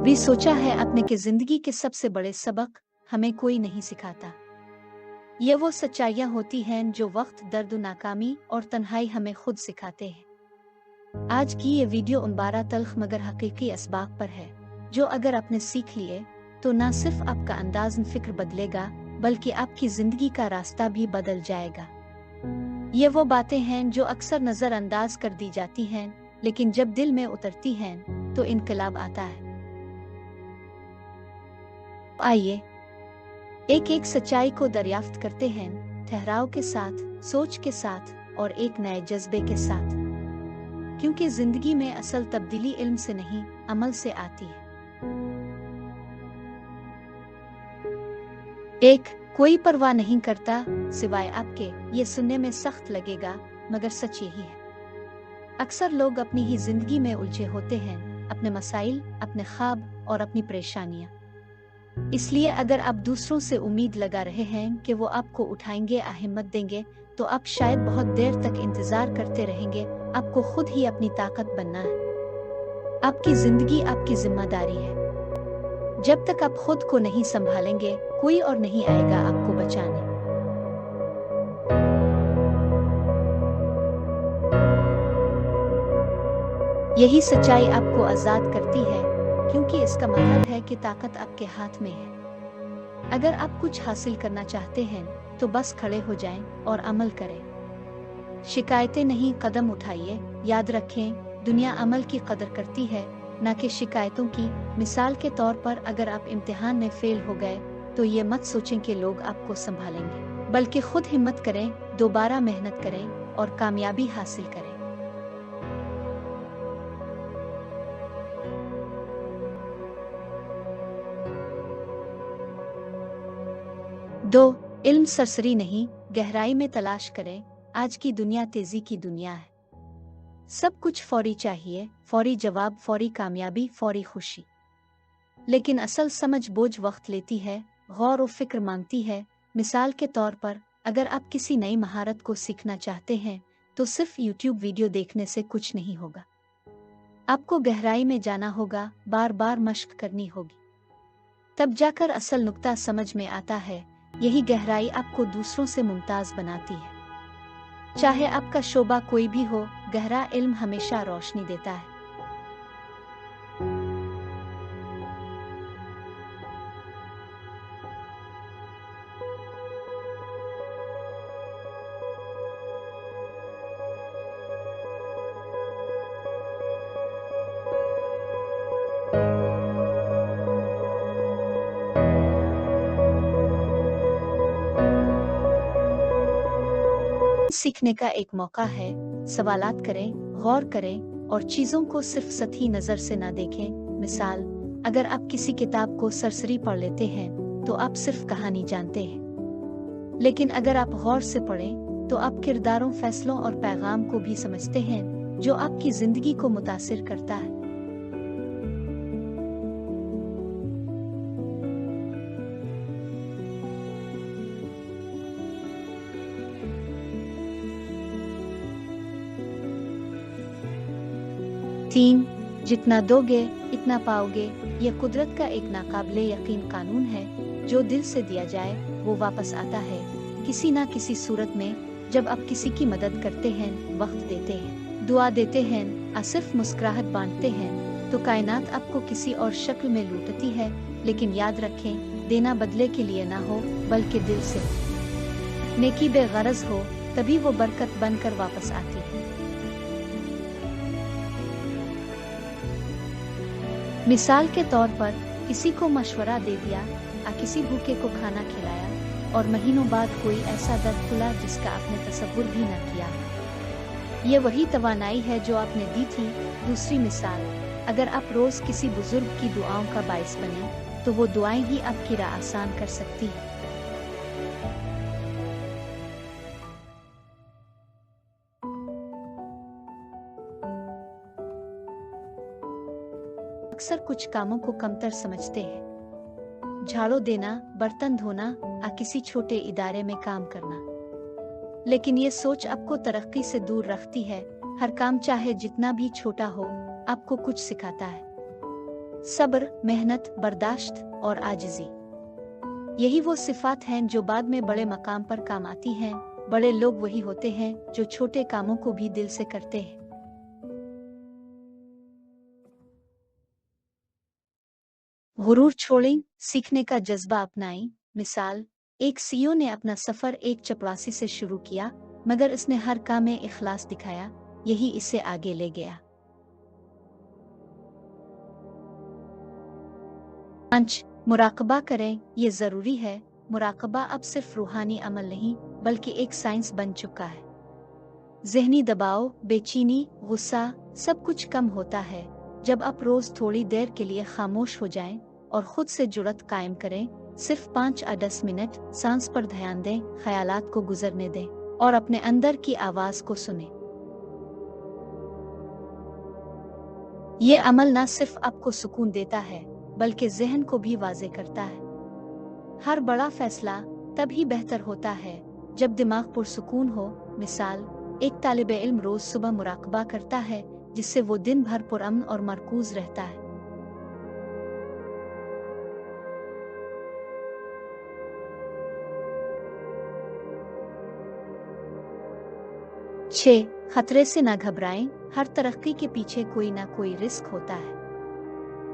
कभी सोचा है आपने कि जिंदगी के सबसे बड़े सबक हमें कोई नहीं सिखाता? ये वो सच्चाइयाँ होती हैं जो वक्त, दर्द, नाकामी और तन्हाई हमें खुद सिखाते हैं। आज की ये वीडियो उन 12 तल्ख मगर हकीकी असबाब पर है जो अगर आपने सीख लिए तो न सिर्फ आपका अंदाज़ फिक्र बदलेगा बल्कि आपकी जिंदगी का रास्ता भी बदल जाएगा। ये वो बातें हैं जो अक्सर नज़रअंदाज कर दी जाती हैं, लेकिन जब दिल में उतरती हैं तो इनकलाब आता है। आइए एक एक सच्चाई को दरियाफ्त करते हैं, ठहराव के साथ, सोच के साथ और एक नए जज्बे के साथ, क्योंकि जिंदगी में असल तब्दीली इल्म से नहीं, अमल से आती है। एक, कोई परवाह नहीं करता सिवाय आपके। ये सुनने में सख्त लगेगा मगर सच यही है। अक्सर लोग अपनी ही जिंदगी में उलझे होते हैं, अपने मसाइल, अपने ख्वाब और अपनी परेशानियां। इसलिए अगर आप दूसरों से उम्मीद लगा रहे हैं कि वो आपको उठाएंगे, हिम्मत देंगे, तो आप शायद बहुत देर तक इंतजार करते रहेंगे। आपको खुद ही अपनी ताकत बनना है। आपकी जिंदगी आपकी जिम्मेदारी है। जब तक आप खुद को नहीं संभालेंगे, कोई और नहीं आएगा आपको बचाने। यही सच्चाई आपको आजाद करती है, क्योंकि इसका मतलब है कि ताकत आपके हाथ में है। अगर आप कुछ हासिल करना चाहते हैं तो बस खड़े हो जाएं और अमल करें। शिकायतें नहीं, कदम उठाइए। याद रखें, दुनिया अमल की कदर करती है, न कि शिकायतों की। मिसाल के तौर पर अगर आप इम्तिहान में फेल हो गए तो ये मत सोचें कि लोग आपको संभालेंगे, बल्कि खुद हिम्मत करें, दोबारा मेहनत करें और कामयाबी हासिल करें। 2. इल्म सरसरी नहीं, गहराई में तलाश करें। आज की दुनिया तेजी की दुनिया है। सब कुछ फौरी चाहिए, फौरी जवाब, फौरी कामयाबी, फौरी खुशी। लेकिन असल समझ बोझ वक्त लेती है, गौर और फिक्र मांगती है। मिसाल के तौर पर अगर आप किसी नई महारत को सीखना चाहते हैं तो सिर्फ YouTube वीडियो देखने से कुछ नहीं होगा। आपको गहराई में जाना होगा, बार बार मशक करनी होगी, तब जाकर असल नुक्ता समझ में आता है। यही गहराई आपको दूसरों से मुमताज बनाती है। चाहे आपका शोबा कोई भी हो, गहरा इल्म हमेशा रोशनी देता है। सीखने का एक मौका है। सवालात करें, गौर करें और चीजों को सिर्फ सतही नजर से न देखें। मिसाल, अगर आप किसी किताब को सरसरी पढ़ लेते हैं तो आप सिर्फ कहानी जानते हैं, लेकिन अगर आप गौर से पढ़ें तो आप किरदारों, फैसलों और पैगाम को भी समझते हैं जो आपकी जिंदगी को मुतासिर करता है। तीन, जितना दोगे इतना पाओगे। यह कुदरत का एक नाकाबिले यकीन कानून है। जो दिल से दिया जाए वो वापस आता है, किसी ना किसी सूरत में। जब आप किसी की मदद करते हैं, वक्त देते हैं, दुआ देते हैं, सिर्फ मुस्कुराहट बांटते हैं, तो कायनात आपको किसी और शक्ल में लूटती है। लेकिन याद रखें, देना बदले के लिए ना हो बल्कि दिल से। नेकी बेगरज हो तभी वो बरकत बनकर वापस आती है। मिसाल के तौर पर किसी को मशवरा दे दिया, किसी भूखे को खाना खिलाया और महीनों बाद कोई ऐसा दर खुला जिसका आपने तसव्वुर भी न किया। ये वही तवानाई है जो आपने दी थी। दूसरी मिसाल, अगर आप रोज किसी बुजुर्ग की दुआओं का बाइस बने तो वो दुआएं ही आपकी राह आसान कर सकती है। अक्सर कुछ कामों को कमतर समझते हैं। झाड़ू देना, बर्तन धोना, किसी छोटे इदारे में काम करना। लेकिन ये सोच आपको तरक्की से दूर रखती है। हर काम चाहे जितना भी छोटा हो, आपको कुछ सिखाता है। सब्र, मेहनत, बर्दाश्त और आजिज़ी, यही वो सिफात हैं जो बाद में बड़े मकाम पर काम आती हैं। बड़े लोग वही होते हैं जो छोटे कामों को भी दिल से करते हैं। गुरूर छोड़ें, सीखने का जज्बा अपनाएं। मिसाल, एक सीईओ ने अपना सफर एक चपरासी से शुरू किया, मगर इसने हर काम में इखलास दिखाया, यही इसे आगे ले गया। 5. मुराकबा करें, ये ज़रूरी है। मुराकबा अब सिर्फ रूहानी अमल नहीं, बल्कि एक साइंस बन चुका है। ज़हनी दबाव, बेचैनी, गुस्सा, सब कुछ कम होता है जब आप रोज़ थोड़ी देर के लिए खामोश हो जाएं और खुद से जुड़त कायम करें। सिर्फ 5 या 10 मिनट सांस पर ध्यान दें, ख्यालात को गुजरने दें और अपने अंदर की आवाज़ को सुनें। ये अमल न सिर्फ आपको सुकून देता है, बल्कि ज़हन को भी वाज़े करता है। हर बड़ा फैसला तभी बेहतर होता है जब दिमाग पुरसुकून हो। मिसाल, एक तालिब इल्म रोज़ सुबह मुराकबा करता है, जिससे वो दिन भर पुरअमन और मरकूज रहता है। 6. खतरे से ना घबराएं, हर तरक्की के पीछे कोई ना कोई रिस्क होता है।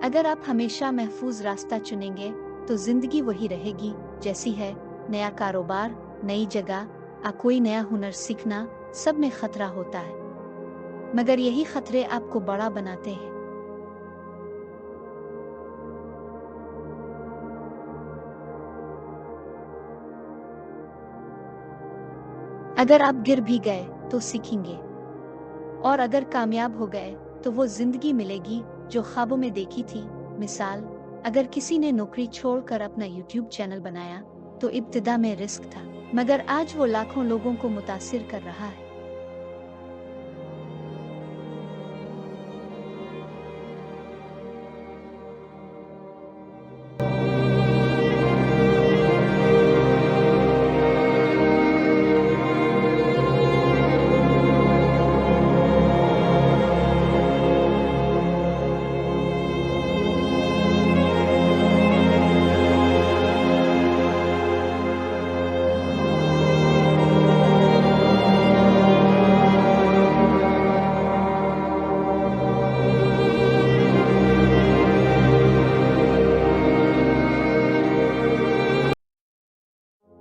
अगर आप हमेशा महफूज रास्ता चुनेंगे तो जिंदगी वही रहेगी जैसी है। नया कारोबार, नई जगह या कोई नया हुनर सीखना, सब में खतरा होता है, मगर यही खतरे आपको बड़ा बनाते हैं। अगर आप गिर भी गए तो सीखेंगे, और अगर कामयाब हो गए तो वो जिंदगी मिलेगी जो ख्वाबों में देखी थी। मिसाल, अगर किसी ने नौकरी छोड़कर अपना YouTube चैनल बनाया तो इब्तिदा में रिस्क था, मगर आज वो लाखों लोगों को मुतासिर कर रहा है।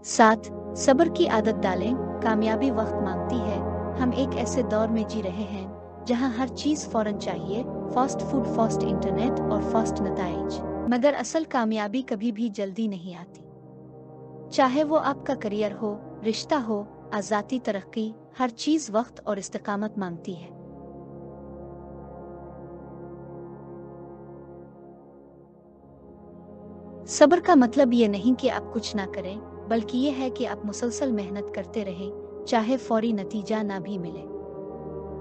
साथ सब्र की आदत डालें। कामयाबी वक्त मांगती है। हम एक ऐसे दौर में जी रहे हैं जहां हर चीज फौरन चाहिए, फास्ट फूड, फास्ट इंटरनेट और फास्ट नताइज। मगर असल कामयाबी कभी भी जल्दी नहीं आती। चाहे वो आपका करियर हो, रिश्ता हो, आज़ादी, तरक्की, हर चीज वक्त और इस्तिकामत मांगती है। सब्र का मतलब ये नहीं कि आप कुछ ना करें, बल्कि ये है कि आप मुसलसल मेहनत करते रहें, चाहे फौरी नतीजा ना भी मिले।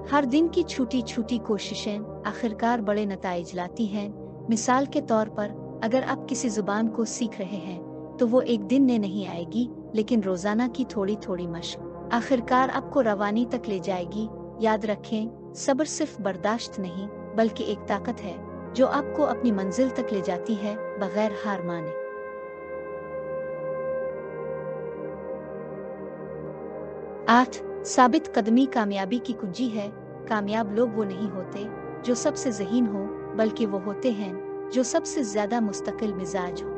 हर दिन की छोटी छोटी कोशिशें आखिरकार बड़े नताइज लाती हैं। मिसाल के तौर पर, अगर आप किसी जुबान को सीख रहे हैं तो वो एक दिन में नहीं आएगी, लेकिन रोजाना की थोड़ी थोड़ी मशक आखिरकार आपको रवानी तक ले जाएगी। याद रखें, सब्र सिर्फ बर्दाश्त नहीं, बल्कि एक ताकत है जो आपको अपनी मंजिल तक ले जाती है बगैर हार माने। 8. साबित कदमी कामयाबी की कुंजी है। कामयाब लोग वो नहीं होते जो सबसे ज़हीन हो, बल्कि वो होते हैं जो सबसे ज्यादा मुस्तकिल मिजाज हो।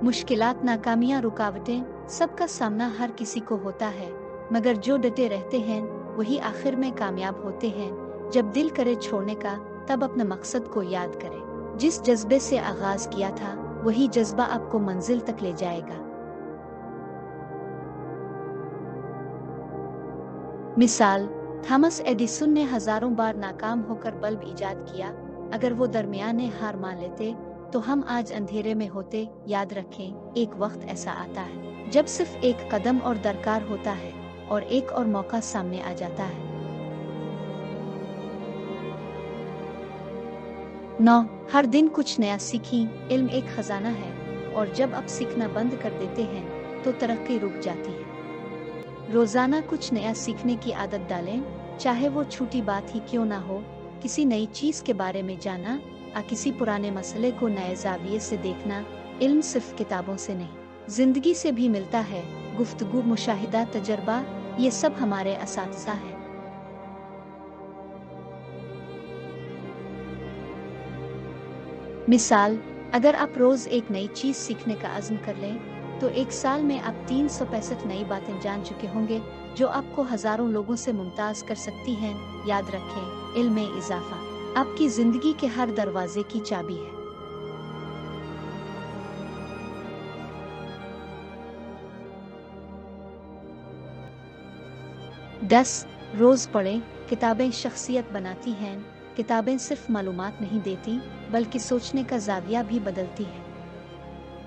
मुश्किलात, नाकामियां, रुकावटें, सबका सामना हर किसी को होता है, मगर जो डटे रहते हैं वही आखिर में कामयाब होते हैं। जब दिल करे छोड़ने का, तब अपने मकसद को याद करें। जिस जज्बे से आगाज किया था, वही जज्बा आपको मंजिल तक ले जाएगा। मिसाल, थॉमस एडिसन ने हजारों बार नाकाम होकर बल्ब इजाद किया। अगर वो दरमियाने हार मान लेते तो हम आज अंधेरे में होते। याद रखें, एक वक्त ऐसा आता है जब सिर्फ एक कदम और दरकार होता है और एक और मौका सामने आ जाता है। 9. हर दिन कुछ नया सीखें। इल्म एक खजाना है, और जब आप सीखना बंद कर देते हैं तो तरक्की रुक जाती है। रोजाना कुछ नया सीखने की आदत डालें, चाहे वो छोटी बात ही क्यों ना हो। किसी नई चीज के बारे में जाना, किसी पुराने मसले को नए ज़ाविये से देखना। इल्म सिर्फ किताबों से नहीं, जिंदगी से भी मिलता है। गुफ्तगू, मुशाहिदा, तजर्बा, ये सब हमारे असातिज़ा हैं। मिसाल, अगर आप रोज़ एक नई चीज़ सीखने का अज़्म कर लें तो एक साल में आप 365 नई बातें जान चुके होंगे जो आपको हज़ारों लोगों से मुमताज़ कर सकती हैं। याद रखें, इल्म में इजाफा आपकी ज़िंदगी के हर दरवाजे की चाबी है। दस, रोज़ पढ़ें। किताबें शख्सियत बनाती हैं। किताबें सिर्फ मालूमात नहीं देती बल्कि सोचने का ज़ाविया भी बदलती है।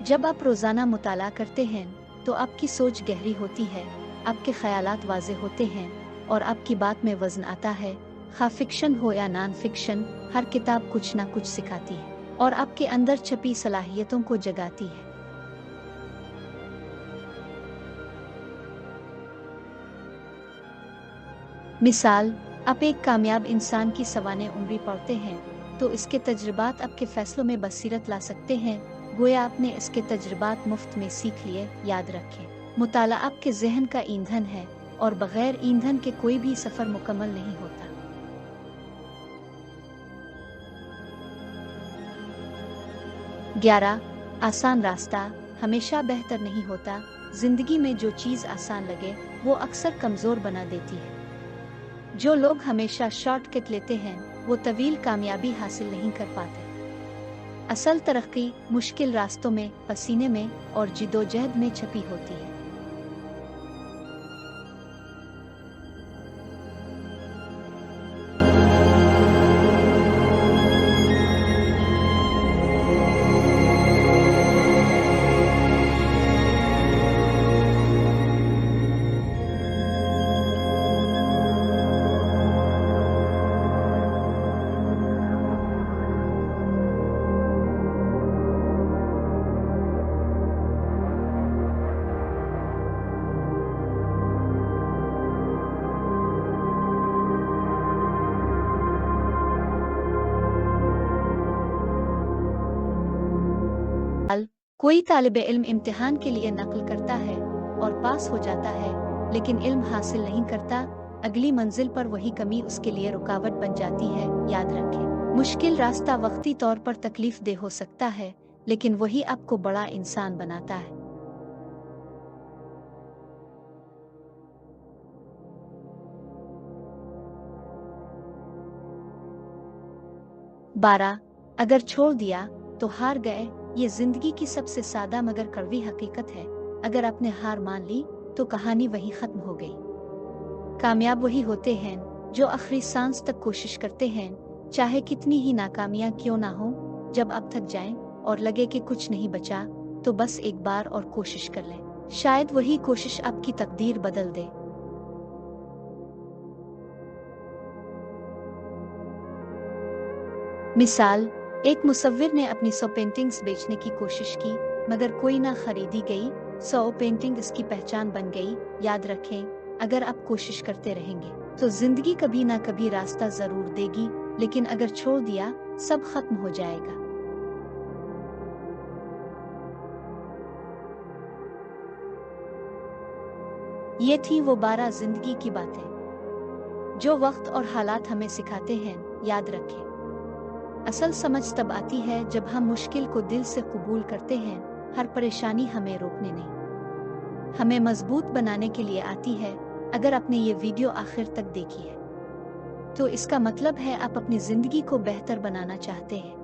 जब आप रोज़ाना मुताला करते हैं तो आपकी सोच गहरी होती है, आपके ख्यालात वाज़े होते हैं और आपकी बात में वज़न आता है। खा फिक्शन हो या नॉन फिक्शन, हर किताब कुछ ना कुछ सिखाती है और आपके अंदर छपी सलाहियतों को जगाती है। मिसाल, आप एक कामयाब इंसान की सवाने उम्री पढ़ते हैं तो इसके तजुर्बात आपके फैसलों में बसीरत ला सकते हैं, गोया आपने इसके तजुर्बात मुफ्त में सीख लिए। याद रखें, मुताला आपके जहन का ईंधन है और बगैर ईंधन के कोई भी सफ़र मुकम्मल नहीं होता। 11, आसान रास्ता हमेशा बेहतर नहीं होता। जिंदगी में जो चीज़ आसान लगे वो अक्सर कमज़ोर बना देती है। जो लोग हमेशा शॉर्टकट लेते हैं वो तवील कामयाबी हासिल नहीं कर पाते। असल तरक्की मुश्किल रास्तों में, पसीने में और जिद्दोजहद में छपी होती है। कोई तालिब इल्म इम्तिहान के लिए नकल करता है और पास हो जाता है, लेकिन इल्म हासिल नहीं करता। अगली मंजिल पर वही कमी उसके लिए रुकावट बन जाती है। याद रखें, मुश्किल रास्ता वक्ती तौर पर तकलीफ दे हो सकता है, लेकिन वही आपको बड़ा इंसान बनाता है। बारह, अगर छोड़ दिया तो हार गए। ये जिंदगी की सबसे सादा मगर कड़वी हकीकत है। अगर आपने हार मान ली तो कहानी वहीं खत्म हो गई। कामयाब वही होते हैं जो आखिरी सांस तक कोशिश करते हैं, चाहे कितनी ही नाकामियां क्यों ना हो। जब आप थक जाएं और लगे कि कुछ नहीं बचा तो बस एक बार और कोशिश कर लें, शायद वही कोशिश आपकी तकदीर बदल दे। मिसाल, एक मुसव्विर ने अपनी 100 पेंटिंग्स बेचने की कोशिश की मगर कोई ना खरीदी गई। 100 पेंटिंग इसकी पहचान बन गई। याद रखें, अगर आप कोशिश करते रहेंगे तो जिंदगी कभी ना कभी रास्ता जरूर देगी, लेकिन अगर छोड़ दिया सब खत्म हो जाएगा। ये थी वो 12 जिंदगी की बातें जो वक्त और हालात हमें सिखाते हैं। याद रखें, असल समझ तब आती है जब हम मुश्किल को दिल से कबूल करते हैं। हर परेशानी हमें रोकने नहीं, हमें मजबूत बनाने के लिए आती है। अगर आपने ये वीडियो आखिर तक देखी है तो इसका मतलब है आप अपनी जिंदगी को बेहतर बनाना चाहते हैं।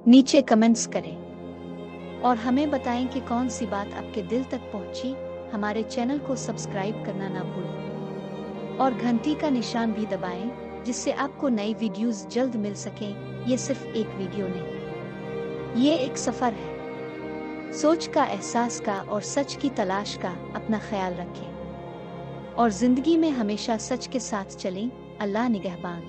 नीचे कमेंट्स करें और हमें बताएं कि कौन सी बात आपके दिल तक पहुंची। हमारे चैनल को सब्सक्राइब करना ना भूलें और घंटी का निशान भी दबाएं जिससे आपको नई वीडियोस जल्द मिल सकें। ये सिर्फ एक वीडियो नहीं, ये एक सफर है सोच का, एहसास का और सच की तलाश का। अपना ख्याल रखें और जिंदगी में हमेशा सच के साथ चलें। अल्लाह निगहबान।